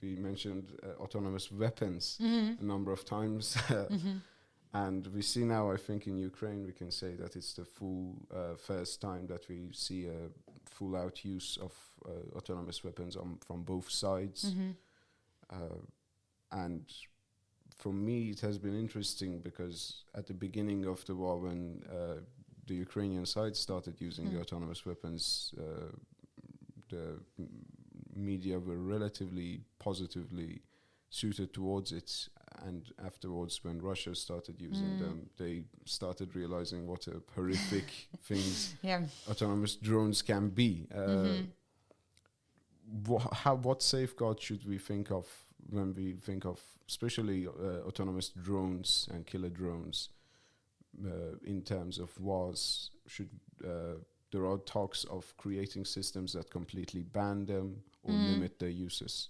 we mentioned autonomous weapons a number of times. And we see now, I think in Ukraine, we can say that it's the first time that we see a full-out use of autonomous weapons from both sides. And for me, it has been interesting because at the beginning of the war, when the Ukrainian side started using the autonomous weapons, the media were relatively positively suited towards it. And afterwards, when Russia started using them, they started realizing what a horrific things autonomous drones can be. What safeguards should we think of when we think of especially autonomous drones and killer drones in terms of wars? There are talks of creating systems that completely ban them or limit their uses.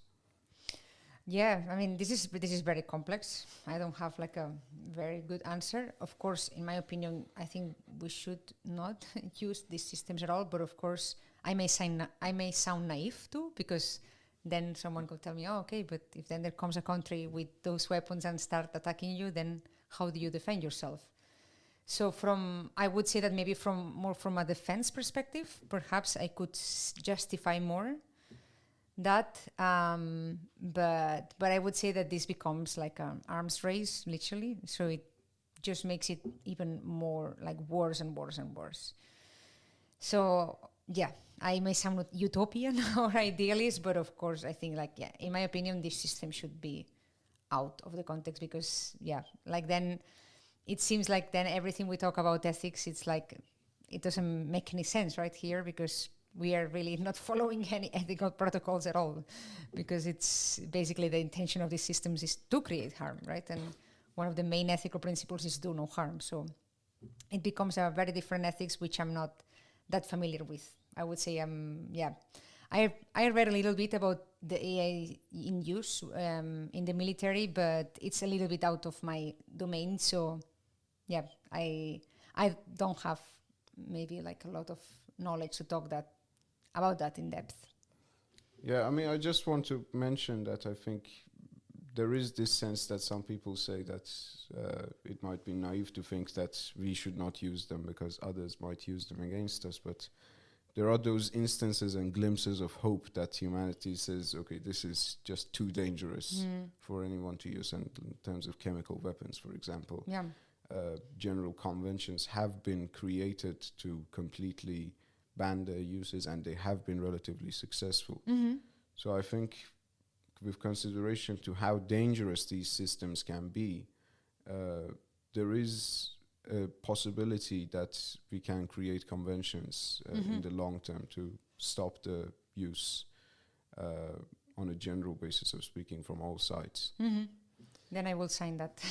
Yeah, I mean, this is very complex. I don't have like a very good answer. Of course, in my opinion, I think we should not use these systems at all. But of course, I may sound naive too, because then someone could tell me, "Oh, okay, but if then there comes a country with those weapons and start attacking you, then how do you defend yourself?" So I would say that maybe from a defense perspective, perhaps I could justify more that, but I would say that this becomes like an arms race, literally. So it just makes it even more like worse and worse and worse. So yeah, I may sound utopian or idealist, but of course I think in my opinion, this system should be out of the context, because like then it seems like then everything we talk about ethics, it's like it doesn't make any sense right here, because we are really not following any ethical protocols at all, because it's basically the intention of these systems is to create harm, right? And one of the main ethical principles is do no harm. So it becomes a very different ethics, which I'm not that familiar with. I would say, I read a little bit about the AI in use in the military, but it's a little bit out of my domain. So yeah, I don't have maybe like a lot of knowledge to talk about that in depth. Yeah, I mean, I just want to mention that I think there is this sense that some people say that it might be naive to think that we should not use them because others might use them against us. But there are those instances and glimpses of hope that humanity says, okay, this is just too dangerous for anyone to use. And in terms of chemical weapons, for example, general conventions have been created to completely ban their uses, and they have been relatively successful. So I think with consideration to how dangerous these systems can be, there is a possibility that we can create conventions in the long term to stop the use on a general basis of speaking from all sides. Then I will sign that.